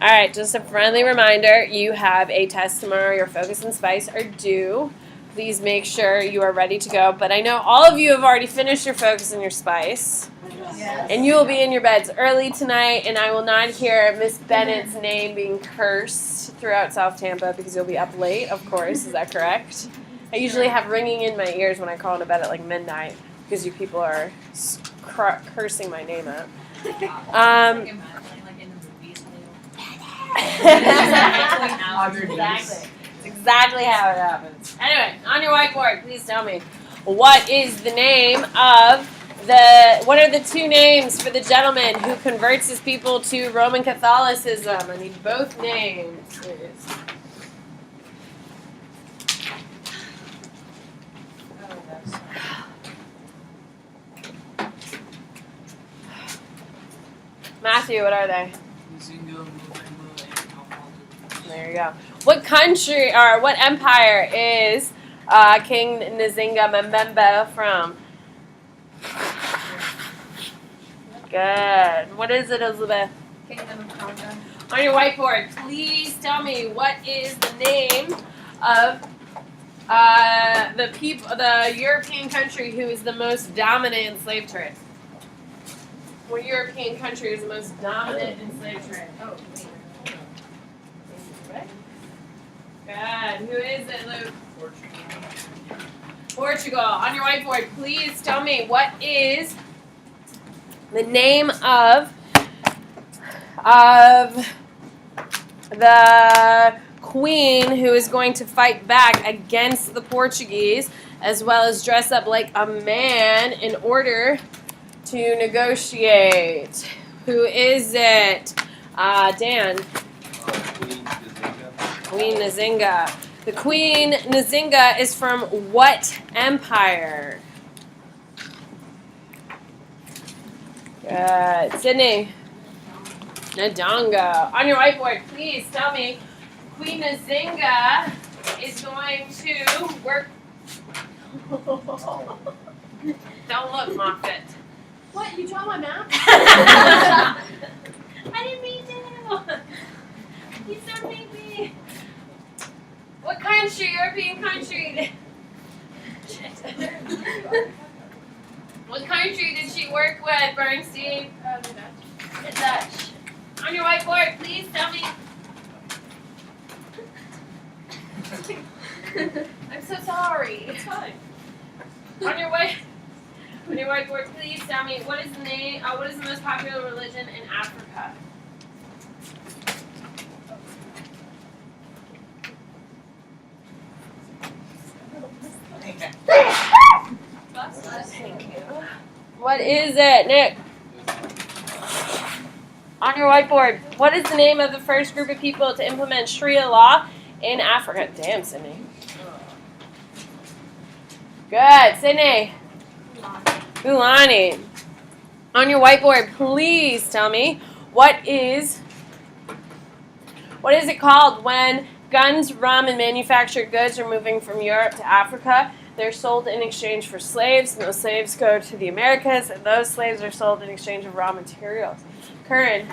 All right, just a friendly reminder, you have a test tomorrow. Your focus and spice are due. Please make sure you are ready to go. But I know all of you have already finished your focus and your spice. Yes. And you will be in your beds early tonight, and I will not hear Miss Bennett's name being cursed throughout South Tampa because you'll be up late, of course. Is that correct? I usually have ringing in my ears when I call into bed at like midnight because you people are cursing my name out. Exactly how it happens. Anyway, on your whiteboard, please tell me what is the name of what are the two names for the gentleman who converts his people to Roman Catholicism? I need both names, please. Matthew, what are they? There you go. What country or what empire is King Nzinga Mbembe from? Good. What is it, Elizabeth? Kingdom of Congo. On your whiteboard, please tell me what is the name of the European country who is the most dominant in slave trade. What European country is the most dominant in slave trade? Oh, good. Who is it, Luke? Portugal. On your whiteboard, please tell me what is the name of the queen who is going to fight back against the Portuguese, as well as dress up like a man in order to negotiate. Who is it? Dan. Queen Nzinga. The Queen Nzinga is from what empire? Good. Sydney. Ndongo. On your whiteboard, please tell me Queen Nzinga is going to work. Don't look, Moffat. What? You draw my map? I didn't mean to. You so made me. What country? European country? What country did she work with, Bernstein? The Dutch. On your whiteboard, please tell me. I'm so sorry. It's fine. On your whiteboard, please tell me what is the most popular religion in Africa? Thank you. What is it, Nick? On your whiteboard, what is the name of the first group of people to implement Sharia law in Africa? Damn, Sydney. Good, Sydney. Ulani. On your whiteboard, please tell me what is it called when guns, rum, and manufactured goods are moving from Europe to Africa? They're sold in exchange for slaves, and those slaves go to the Americas, and those slaves are sold in exchange of raw materials. Curran.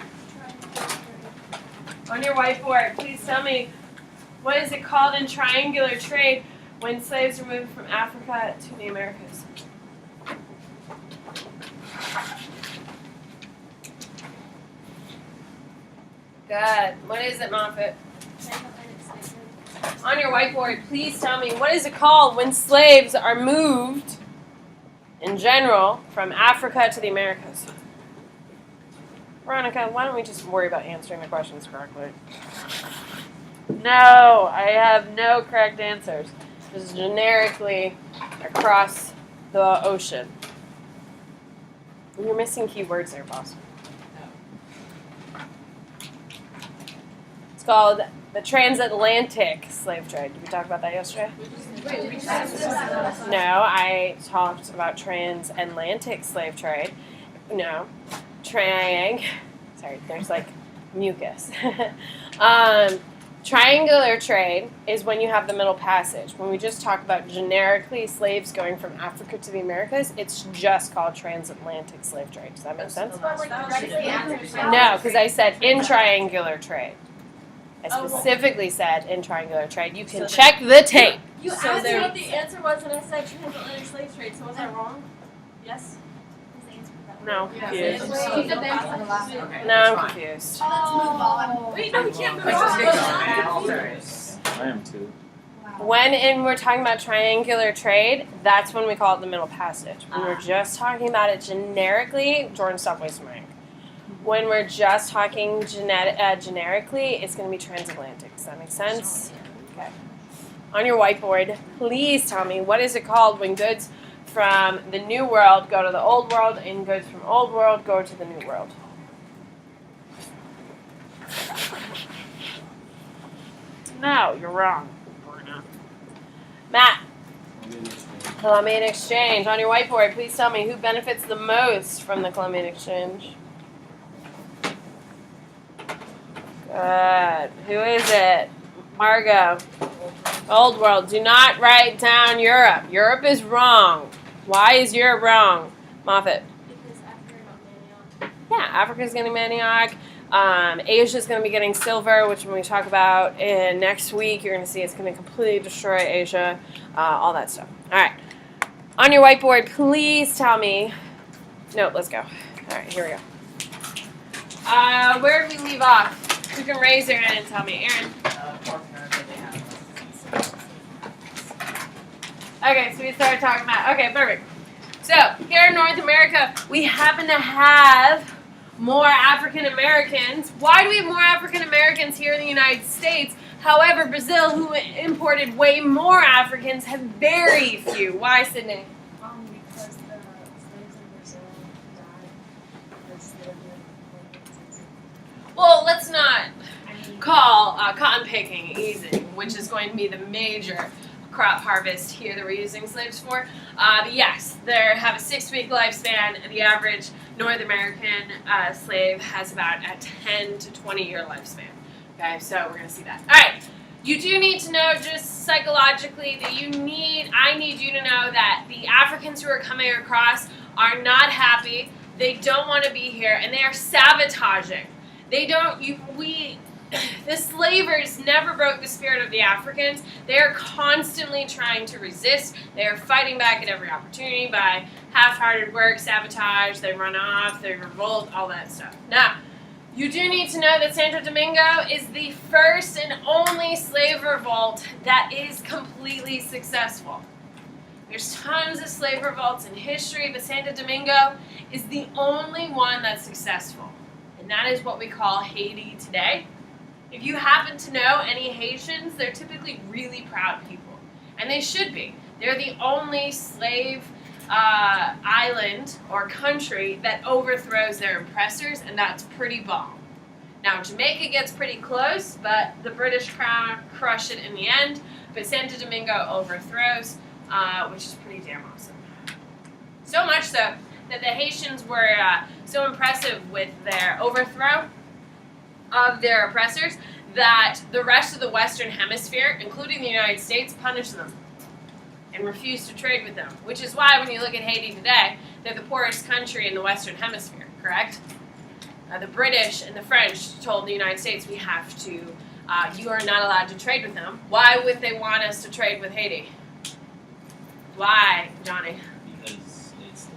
On your whiteboard, please tell me what is it called in triangular trade when slaves are moving from Africa to the Americas? Good. What is it, Moffat? On your whiteboard, please tell me what is it called when slaves are moved, in general, from Africa to the Americas? Veronica, why don't we just worry about answering the questions correctly? No, I have no correct answers. Just generically across the ocean. You're missing key words there, boss. It's called the transatlantic slave trade. Did we talk about that yesterday? No, I talked about transatlantic slave trade. No. Sorry, there's like mucus. Triangular trade is when you have the Middle Passage. When we just talk about generically slaves going from Africa to the Americas, it's just called transatlantic slave trade. Does that make sense? But like directly after. No, because I said in triangular trade. I specifically said in triangular trade. You can check the tape. You So asked me there- what the answer was, and I said transatlantic slave trade. So was I wrong? Yes. No. Yes. Okay. No, I'm confused. Oh. Wait, no, we can't move Let's just get on. going. I am too. When we're talking about triangular trade, that's when we call it the Middle Passage. When we're just talking about it generically, Jordan, stop wasting my ink. When we're just talking generically, it's going to be transatlantic. Does that make sense? Okay. On your whiteboard, please tell me, what is it called when goods from the New World go to the Old World and goods from Old World go to the New World? No, you're wrong. Matt, Columbian Exchange. On your whiteboard, please tell me who benefits the most from the Columbian Exchange. Good. Who is it? Margot. Old World. Do not write down Europe. Europe is wrong. Why is Europe wrong? Moffat. Because Africa got Manioc. Yeah, Africa's getting manioc. Asia's going to be getting silver, which when we talk about in next week, you're going to see it's going to completely destroy Asia. All that stuff. All right. On your whiteboard, please tell me. No, let's go. All right, here we go. Where did we leave off? Who can raise their hand and tell me? Aaron. Okay, so we started talking about, okay, perfect. So, here in North America, we happen to have more African Americans. Why do we have more African Americans here in the United States? However, Brazil, who imported way more Africans, have very few. Why, Sydney? Because the slaves in Brazil died because they were Well, let's not call cotton picking easy, which is going to be the major crop harvest here that we're using slaves for. But yes, they have a 6-week lifespan. The average North American slave has about a 10 to 20-year lifespan. Okay, so we're going to see that. All right, you do need to know just psychologically that I need you to know that the Africans who are coming across are not happy. They don't want to be here, and they are sabotaging. The slavers never broke the spirit of the Africans. They are constantly trying to resist. They are fighting back at every opportunity by half-hearted work, sabotage, they run off, they revolt, all that stuff. Now, you do need to know that Santo Domingo is the first and only slave revolt that is completely successful. There's tons of slave revolts in history, but Santo Domingo is the only one that's successful. And that is what we call Haiti today. If you happen to know any Haitians, they're typically really proud people. And they should be. They're the only slave island or country that overthrows their oppressors, and that's pretty bomb. Now, Jamaica gets pretty close, but the British crown crush it in the end. But Santo Domingo overthrows, which is pretty damn awesome. So much so that the Haitians were so impressive with their overthrow of their oppressors that the rest of the Western Hemisphere, including the United States, punished them and refused to trade with them. Which is why when you look at Haiti today, they're the poorest country in the Western Hemisphere, correct? The British and the French told the United States, you are not allowed to trade with them. Why would they want us to trade with Haiti? Why, Johnny? Because it's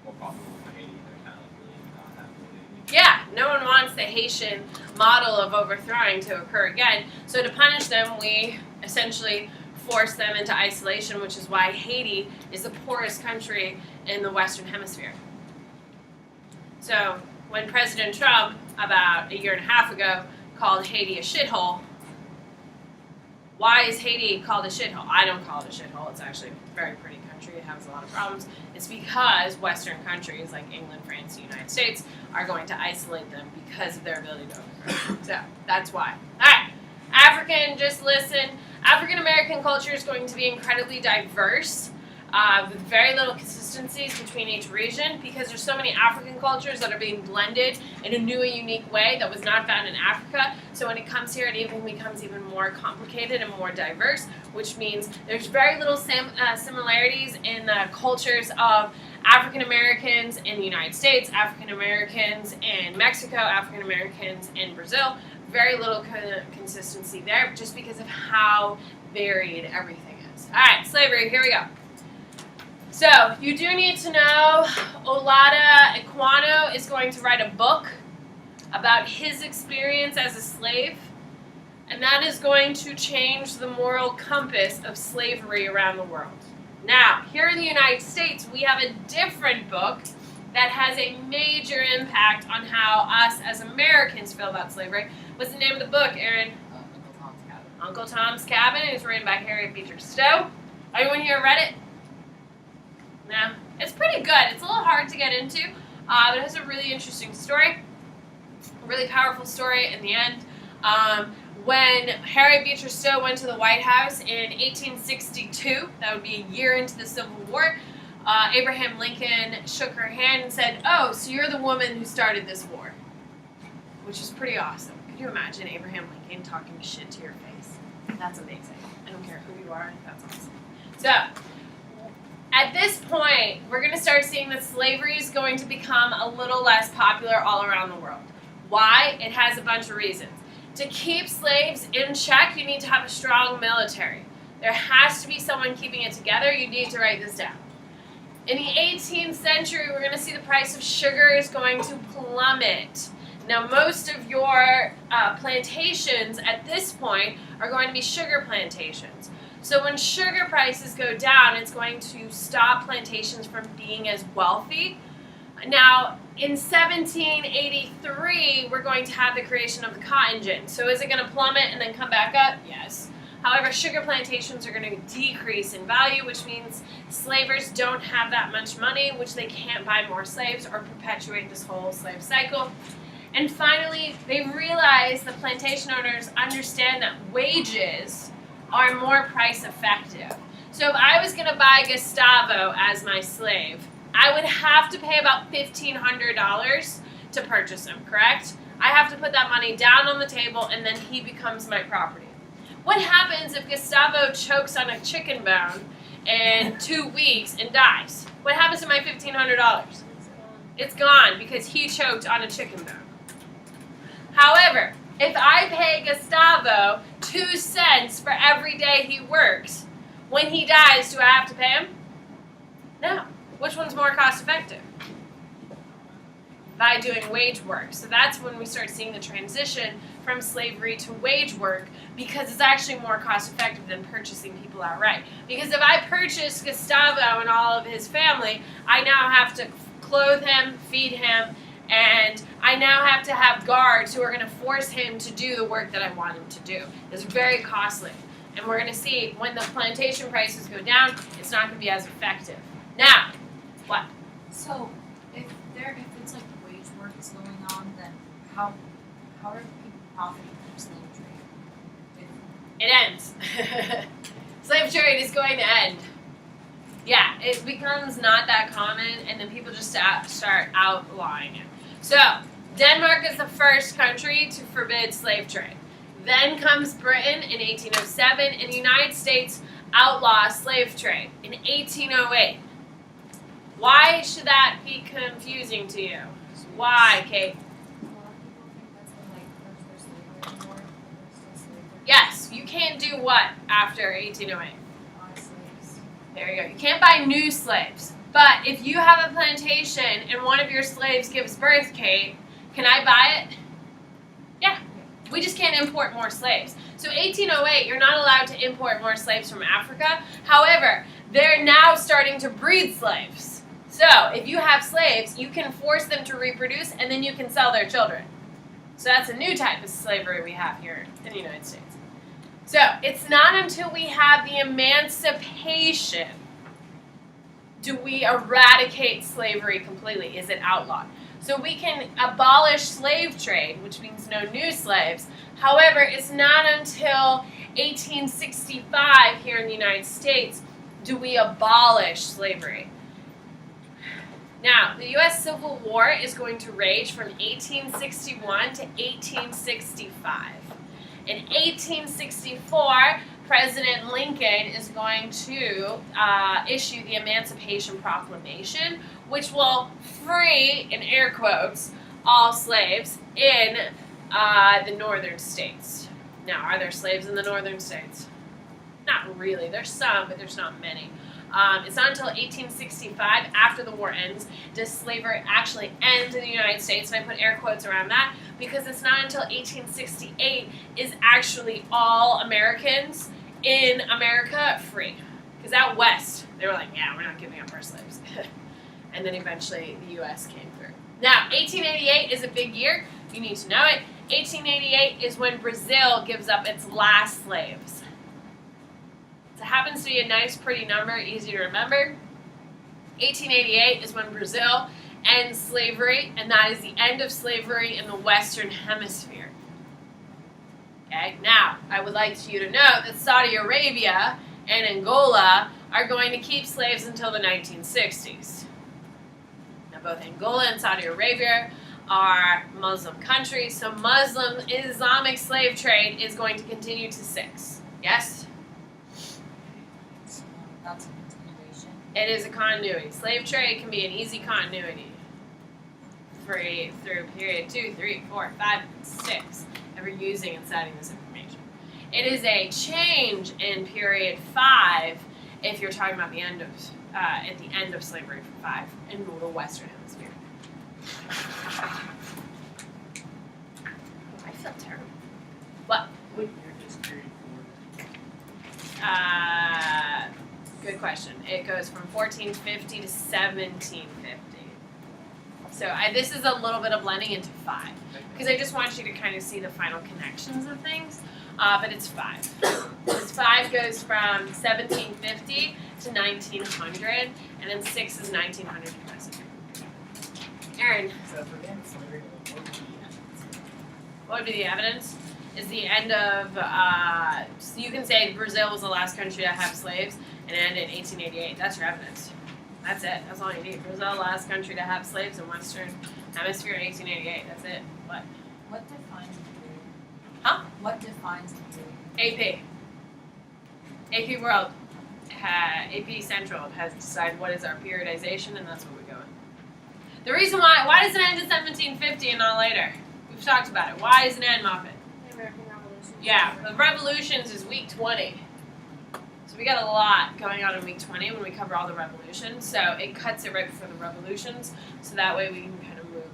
more profitable for Haiti. They're kind of really not happy. Yeah, no one wants the Haitian model of overthrowing to occur again. So to punish them, we essentially force them into isolation, which is why Haiti is the poorest country in the Western Hemisphere. So when President Trump, about a year and a half ago, called Haiti a shithole, why is Haiti called a shithole? I don't call it a shithole. It's actually a very pretty country. It has a lot of problems. It's because Western countries like England, France, the United States are going to isolate them because of their ability to overthrow. So that's why. All right. African, just listen. African American culture is going to be incredibly diverse. with very little consistencies between each region because there's so many African cultures that are being blended in a new and unique way that was not found in Africa. So when it comes here, it even becomes even more complicated and more diverse, which means there's very little similarities in the cultures of African Americans in the United States, African Americans in Mexico, African Americans in Brazil. Very little consistency there just because of how varied everything is. All right, slavery, here we go. So you do need to know Olada Ekwano is going to write a book about his experience as a slave, and that is going to change the moral compass of slavery around the world. Now, here in the United States, we have a different book that has a major impact on how us as Americans feel about slavery. What's the name of the book, Aaron? Uncle Tom's Cabin. Uncle Tom's Cabin. It's written by Harriet Beecher Stowe. Anyone here read it? No? It's pretty good. It's a little hard to get into, but it has a really interesting story. A really powerful story in the end. When Harriet Beecher Stowe went to the White House in 1862, that would be a year into the Civil War, Abraham Lincoln shook her hand and said, "Oh, so you're the woman who started this war," which is pretty awesome. Could you imagine Abraham Lincoln talking shit to your face? That's amazing. I don't care who you are, that's awesome. So, at this point, we're going to start seeing that slavery is going to become a little less popular all around the world. Why? It has a bunch of reasons. To keep slaves in check, you need to have a strong military. There has to be someone keeping it together. You need to write this down. In the 18th century, we're going to see the price of sugar is going to plummet. Now, most of your plantations at this point are going to be sugar plantations. So when sugar prices go down, it's going to stop plantations from being as wealthy. Now, in 1783, we're going to have the creation of the cotton gin. So is it going to plummet and then come back up? Yes. However, sugar plantations are going to decrease in value, which means slavers don't have that much money, which they can't buy more slaves or perpetuate this whole slave cycle. And finally, they realize, the plantation owners understand that wages are more price effective. So if I was going to buy Gustavo as my slave, I would have to pay about $1,500 to purchase him, correct? I have to put that money down on the table and then he becomes my property. What happens if Gustavo chokes on a chicken bone in 2 weeks and dies? What happens to my $1,500? It's gone because he choked on a chicken bone. However, if I pay Gustavo 2 cents for every day he works, when he dies, do I have to pay him? No. Which one's more cost effective? By doing wage work. So that's when we start seeing the transition from slavery to wage work, because it's actually more cost effective than purchasing people outright. Because if I purchase Gustavo and all of his family, I now have to clothe him, feed him, and I now have to have guards who are going to force him to do the work that I want him to do. It's very costly. And we're going to see when the plantation prices go down, it's not going to be as effective. Now, what? So, if it's like the wage work is going on, then how are people profiting from slave trade? It ends. Slave trade is going to end. Yeah, it becomes not that common, and then people just start outlawing it. So, Denmark is the first country to forbid slave trade. Then comes Britain in 1807, and the United States outlaws slave trade in 1808. Why should that be confusing to you? Why, Kate? A lot of people think that's when like there's slavery anymore, but there's still slavery. Yes, you can't do what after 1808? Buy slaves. There you go. You can't buy new slaves. But if you have a plantation and one of your slaves gives birth, Kate, can I buy it? Yeah. We just can't import more slaves. So 1808, you're not allowed to import more slaves from Africa. However, they're now starting to breed slaves. So if you have slaves, you can force them to reproduce and then you can sell their children. So that's a new type of slavery we have here in the United States. So it's not until we have the emancipation do we eradicate slavery completely. Is it outlawed? So we can abolish slave trade, which means no new slaves. However, it's not until 1865 here in the United States do we abolish slavery? Now, the U.S. Civil War is going to rage from 1861 to 1865. In 1864, President Lincoln is going to issue the Emancipation Proclamation, which will free, in air quotes, all slaves in the northern states. Now, are there slaves in the northern states? Not really. There's some, but there's not many. It's not until 1865, after the war ends, does slavery actually end in the United States, and I put air quotes around that, because it's not until 1868 is actually all Americans in America free. Because out west, they were like, yeah, we're not giving up our slaves. And then eventually the U.S. came through. Now, 1888 is a big year. You need to know it. 1888 is when Brazil gives up its last slaves. It happens to be a nice, pretty number, easy to remember. 1888 is when Brazil ends slavery, and that is the end of slavery in the Western Hemisphere. Okay, now, I would like you to know that Saudi Arabia and Angola are going to keep slaves until the 1960s. Now, both Angola and Saudi Arabia are Muslim countries, so Muslim Islamic slave trade is going to continue to 6. Yes? That's a continuation. It is a continuity. Slave trade can be an easy continuity through period 2, 3, 4, 5, and 6, ever using and citing this information. It is a change in period 5 if you're talking about the end of at the end of slavery for 5 in the Western Hemisphere. I feel terrible. What? What year does period 4? Good question. It goes from 1450 to 1750. So this is a little bit of blending into 5 because I just want you to kind of see the final connections of things. But it's 5. This 5 goes from 1750 to 1900, and then 6 is 1900 to present. Aaron, So for them, slavery what would be the evidence? Is the end of, you can say Brazil was the last country to have slaves and it ended in 1888. That's your evidence. That's it. That's all you need. Brazil, the last country to have slaves in Western Hemisphere in 1888. That's it. What defines the period? Huh? What defines the period? AP World, AP Central has decided what is our periodization, and that's what we go in. The reason why does it end in 1750 and not later? We've talked about it. Why does it end, Muffet? The American Revolution. Yeah, the revolutions is week 20. So we got a lot going on in week 20 when we cover all the revolutions. So it cuts it right before the revolutions. So that way we can kind of move.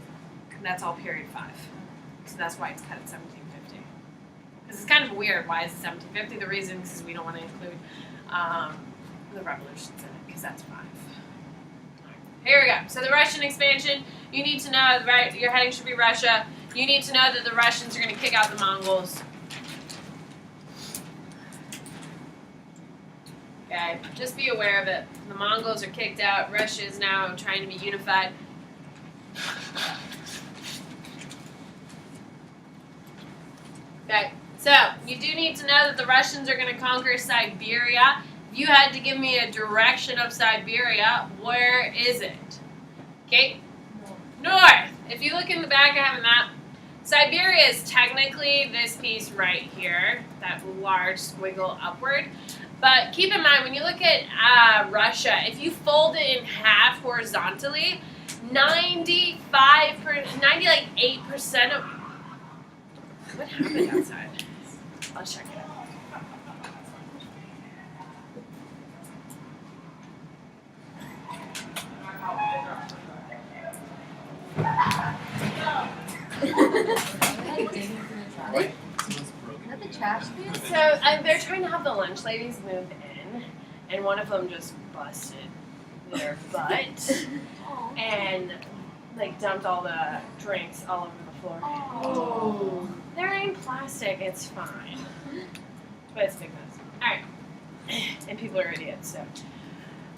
And that's all period 5. So that's why it's cut at 1750. Because it's kind of weird. Why is it 1750? The reason is we don't want to include the revolutions in it because that's 5. Here we go. So the Russian expansion, you need to know, right, your heading should be Russia. You need to know that the Russians are going to kick out the Mongols. Okay, just be aware of it. The Mongols are kicked out. Russia is now trying to be unified. Okay, so you do need to know that the Russians are going to conquer Siberia. If you had to give me a direction of Siberia, where is it? Okay, north. If you look in the back, I have a map. Siberia is technically this piece right here, that large squiggle upward. But keep in mind, when you look at Russia, if you fold it in half horizontally, 8% of... What happened outside? I'll check it out. Right. Someone's broken. At the trash bin? So they're trying to have the lunch ladies move in, and one of them just busted their butt and like dumped all the drinks all over the floor. Oh. They're in plastic. It's fine, but it's big mess. All right, and people are idiots. So.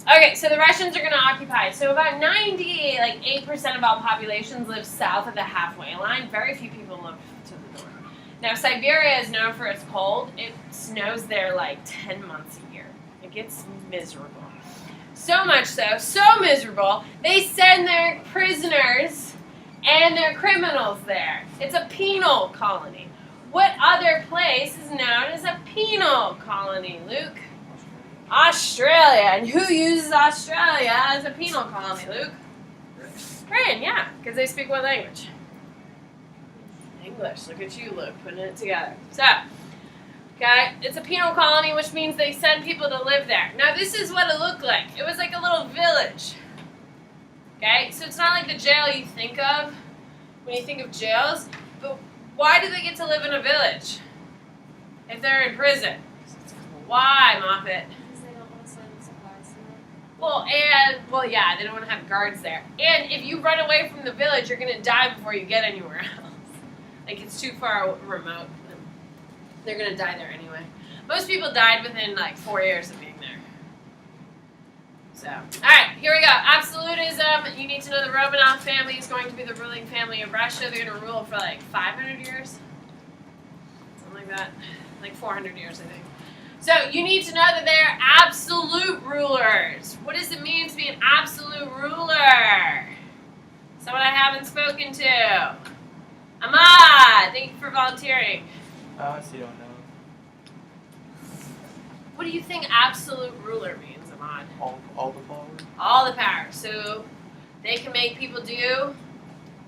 Okay, so the Russians are going to occupy. So about 8% of all populations live south of the halfway line. Very few people live to the north. Now, Siberia is known for its cold. It snows there like 10 months a year. Like Like, it's miserable. So much so miserable, they send their prisoners and their criminals there. It's a penal colony. What other place is known as a penal colony, Luke? Australia. And who uses Australia as a penal colony, Luke? Britain, yeah, because they speak what language? English. Look at you, Luke, putting it together. So, okay, it's a penal colony, which means they send people to live there. Now, this is what it looked like. It was like a little village. Okay, so it's not like the jail you think of when you think of jails, but why do they get to live in a village if they're in prison? Why, Moffat? Because they don't want to send supplies to them. Well, yeah, they don't want to have guards there. And if you run away from the village, you're going to die before you get anywhere else. Like, it's too far remote. They're going to die there anyway. Most people died within, like, 4 years of being there. So, alright, here we go. Absolutism. You need to know the Romanov family is going to be the ruling family of Russia. They're going to rule for, like, 500 years? Something like that. Like, 400 years, I think. So, you need to know that they're absolute rulers. What does it mean to be an absolute ruler? Someone I haven't spoken to. Ahmad, thank you for volunteering. I honestly don't know. What do you think absolute ruler means, Ahmad? All the power? All the power. So, they can make people do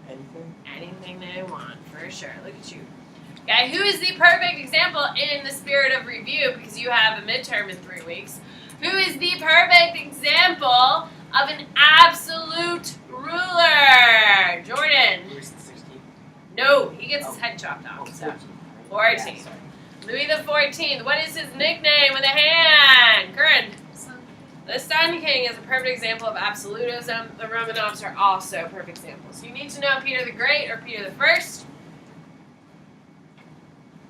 Anything? anything they want, for sure. Look at you. Okay, who is the perfect example in the spirit of review, because you have a midterm in 3 weeks, who is the perfect example of an absolute ruler? Jordan. Louis the 16th. No, he gets his head chopped off. So. 14. Yeah, sorry. Louis the 14th. What is his nickname with a hand? Curran. The Sun King is a perfect example of absolutism. The Romanovs are also perfect examples. You need to know Peter the Great or Peter the First.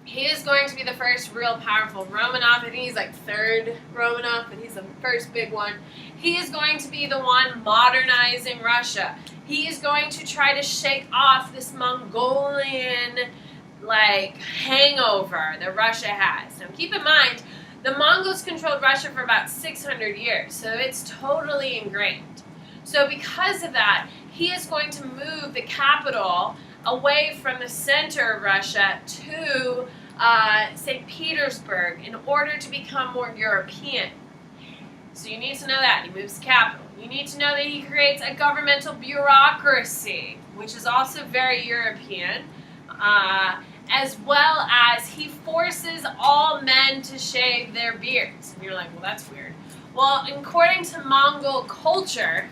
He is going to be the first real powerful Romanov. I think he's like third Romanov, but he's the first big one. He is going to be the one modernizing Russia. He is going to try to shake off this Mongolian, like, hangover that Russia has. Now, keep in mind, the Mongols controlled Russia for about 600 years, so it's totally ingrained. So because of that, he is going to move the capital away from the center of Russia to St. Petersburg in order to become more European. So you need to know that. He moves the capital. You need to know that he creates a governmental bureaucracy, which is also very European, as well as he forces all men to shave their beards. And you're like, well, that's weird. Well, according to Mongol culture,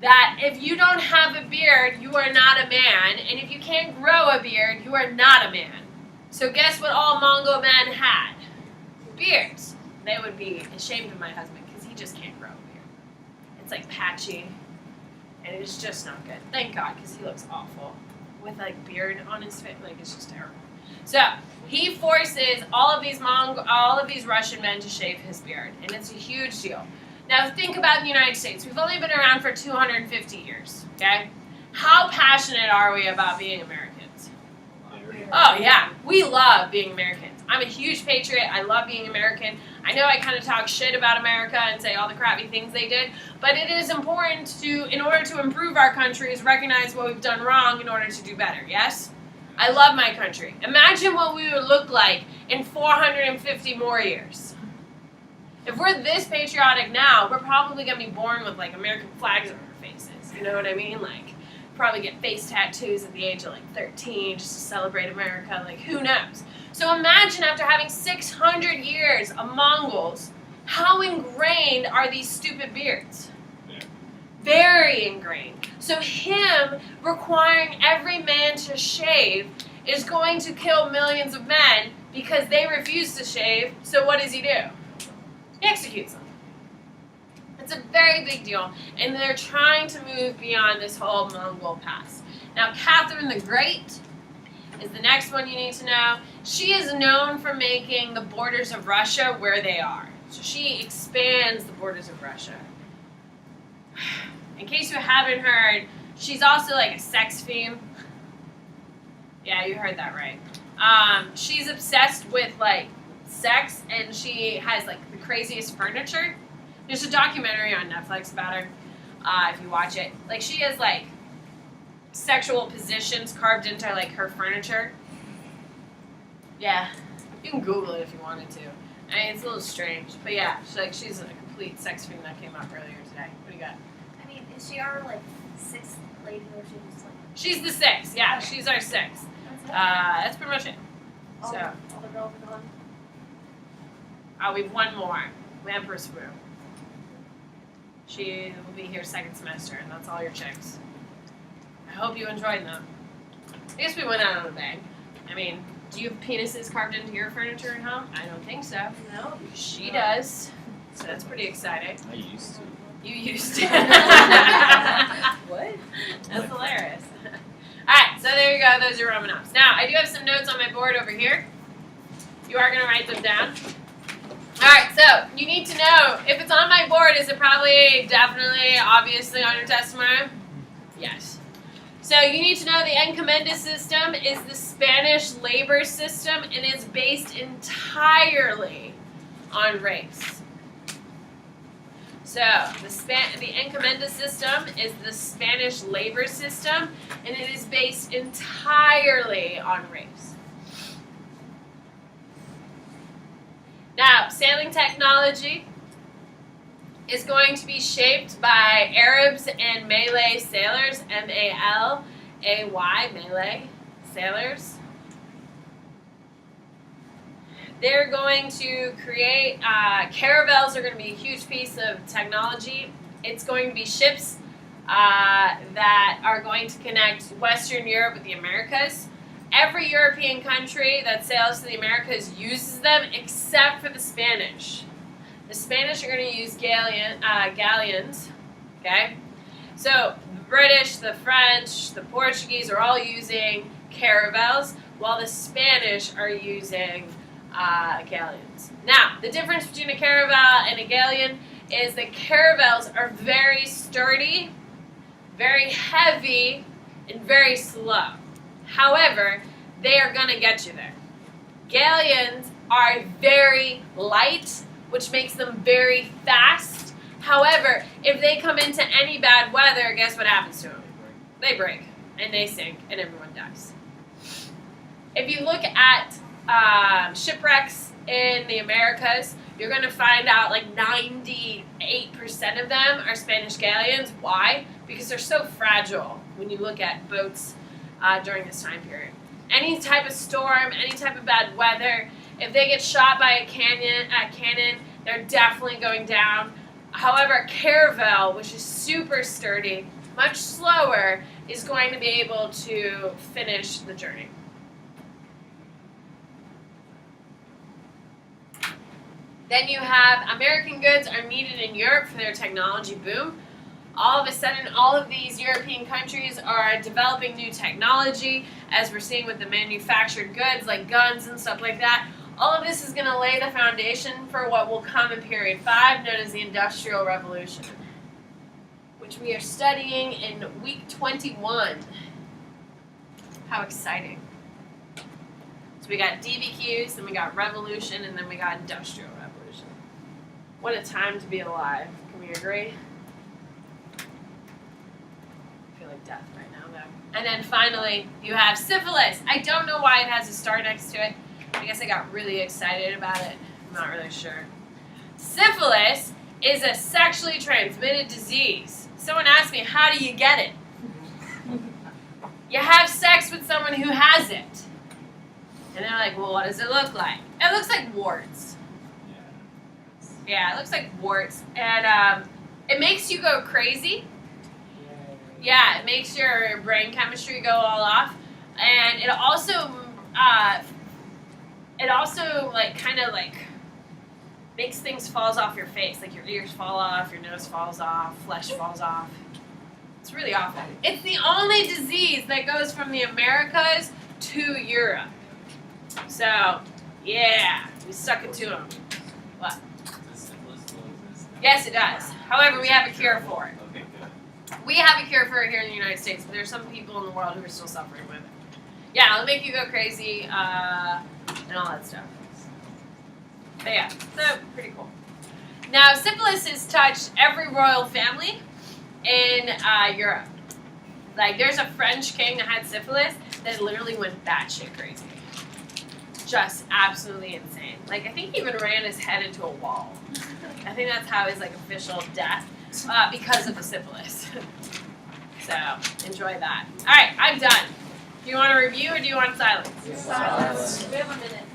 that if you don't have a beard, you are not a man, and if you can't grow a beard, you are not a man. So guess what all Mongol men had? Beards. They would be ashamed of my husband because he just can't grow a beard. It's like patchy, and it's just not good. Thank God, because he looks awful with like beard on his face. Like, it's just terrible. So he forces all of these Russian men to shave his beard, and it's a huge deal. Now think about the United States. We've only been around for 250 years, okay? How passionate are we about being Americans? Oh yeah, we love being Americans. I'm a huge patriot. I love being American. I know I kind of talk shit about America and say all the crappy things they did, but it is important to, in order to improve our country, is recognize what we've done wrong in order to do better, yes? I love my country. Imagine what we would look like in 450 more years. If we're this patriotic now, we're probably going to be born with, like, American flags on our faces. You know what I mean? Like, probably get face tattoos at the age of, like, 13 just to celebrate America. Like, who knows? So imagine after having 600 years of Mongols, how ingrained are these stupid beards? Yeah. Very ingrained. So him requiring every man to shave is going to kill millions of men because they refuse to shave. So what does he do? He executes them. It's a very big deal, and they're trying to move beyond this whole Mongol past. Now, Catherine the Great is the next one you need to know. She is known for making the borders of Russia where they are. So she expands the borders of Russia. In case you haven't heard, she's also like a sex fiend. Yeah, you heard that right. She's obsessed with like sex, and she has like the craziest furniture. There's a documentary on Netflix about her. If you watch it, like she has like sexual positions carved into like her furniture. Yeah, you can Google it if you wanted to. I mean, it's a little strange, but yeah, she's a complete sex fiend that came up earlier today. What do you got? I mean, is she our like sixth lady or she just like She's the sixth. Yeah, Okay. she's our sixth. that's it? That's pretty much it. all, So, all the girls are gone? we have one more. Empress Brew. She will be here second semester, and that's all your chicks. I hope you enjoyed them. I guess we went out on a bang. I mean, do you have penises carved into your furniture at home? I don't think so. No. She does. So that's pretty exciting. I used to. You used to. What? That's hilarious. Alright, so there you go. Those are Roman ups. Now, I do have some notes on my board over here. You are going to write them down. Alright, so you need to know, if it's on my board, is it probably, definitely, obviously on your test tomorrow? Yes. So you need to know the encomienda system is the Spanish labor system and is based entirely on race. So the encomienda system is the Spanish labor system and it is based entirely on race. Now, sailing technology is going to be shaped by Arabs and Malay sailors, M-A-L-A-Y, Malay sailors. They're going to create, caravels are going to be a huge piece of technology. It's going to be ships that are going to connect Western Europe with the Americas. Every European country that sails to the Americas uses them except for the Spanish. The Spanish are going to use galleons, okay? So the British, the French, the Portuguese are all using caravels, while the Spanish are using galleons. Now, the difference between a caravel and a galleon is that caravels are very sturdy, very heavy, and very slow. However, they are going to get you there. Galleons are very light, which makes them very fast. However, if they come into any bad weather, guess what happens to them? They break, and they sink, and everyone dies. If you look at shipwrecks in the Americas, you're going to find out like 98% of them are Spanish galleons. Why? Because they're so fragile when you look at boats during this time period. Any type of storm, any type of bad weather, if they get shot by a cannon, they're definitely going down. However, a caravel, which is super sturdy, much slower, is going to be able to finish the journey. Then you have American goods are needed in Europe for their technology boom. All of a sudden, all of these European countries are developing new technology, as we're seeing with the manufactured goods like guns and stuff like that. All of this is going to lay the foundation for what will come in period 5, known as the Industrial Revolution, which we are studying in week 21. How exciting. So we got DBQs, then we got Revolution, and then we got Industrial Revolution. What a time to be alive. Can we agree? I feel like death right now, though. And then finally, you have syphilis. I don't know why it has a star next to it. I guess I got really excited about it. I'm not really sure. Syphilis is a sexually transmitted disease. Someone asked me, how do you get it? You have sex with someone who has it. And they're like, well, what does it look like? It looks like warts. Yeah, it looks like warts. And it makes you go crazy. Yeah, it makes your brain chemistry go all off. And it also like kind of like makes things falls off your face. Like your ears fall off, your nose falls off, flesh falls off. It's really awful. It's the only disease that goes from the Americas to Europe. So, yeah, we stuck it to them. What? Does syphilis still exist now? Yes, it does. However, we have a cure for it. Okay, good. We have a cure for it here in the United States, but there's some people in the world who are still suffering with it. Yeah, it'll make you go crazy and all that stuff. But yeah, so pretty cool. Now, syphilis has touched every royal family in Europe. Like, there's a French king that had syphilis that literally went batshit crazy. Just absolutely insane. Like, I think he even ran his head into a wall. I think that's how his like official death because of the syphilis. So enjoy that. All right, I'm done. Do you want to review or do you want silence? Silence. We have a minute.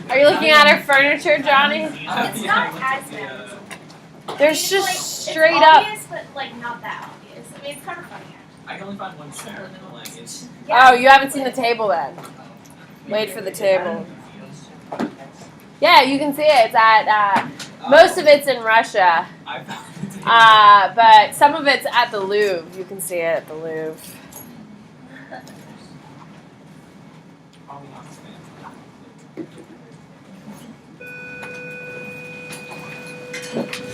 Are you looking at our furniture, Johnny? It's not as bad. There's It's like, just straight it's up. obvious, but like not that obvious. I mean, it's kind of funny actually. I can only find one chair. Like it's. Oh, you haven't seen the table then. Wait for the table. Yeah, you can see it. It's at most of it's in Russia, I found the table. but some of it's at the Louvre. You can see it at the Louvre. Probably not Spanish.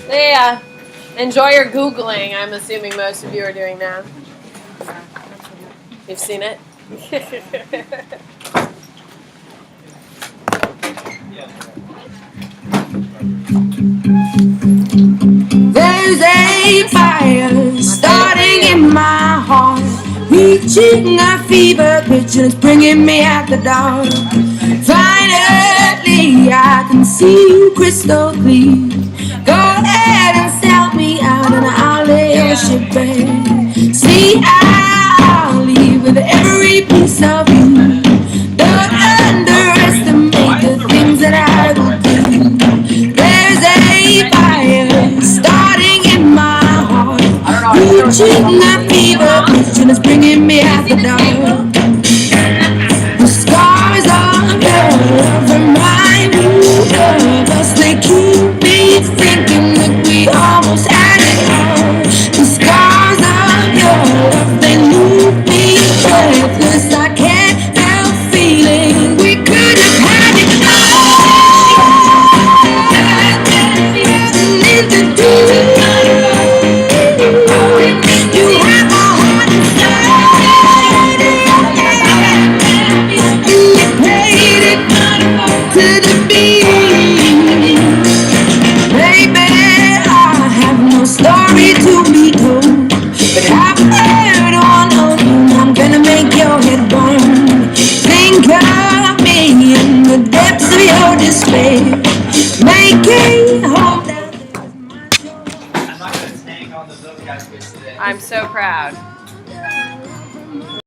Yeah. Enjoy your Googling. I'm assuming most of you are doing now. You've seen it? There's a fire starting in my heart, reaching a fever pitch and it's bringing me out the dark. Finally, I can see you crystal clear. Go ahead and sell me out and I'll lay your ship bare. See, I'll leave with every piece of you. Don't underestimate the things that I will do. There's a fire starting in my heart, reaching a fever pitch and it's bringing me out the dark. The scars of your love remind me of us. They keep me thinking that we almost had it all. The scars of your love, they leave me breathless. I can't help feeling we could have had it all. Nothing to do. You have my heart inside. You played it to the beat. Baby, I have no story to be told, but I've heard one of you. I'm gonna make your head burn. Think of me in the depths of your despair. Make it hold down. I'm not gonna tank on the book guys today. I'm so proud.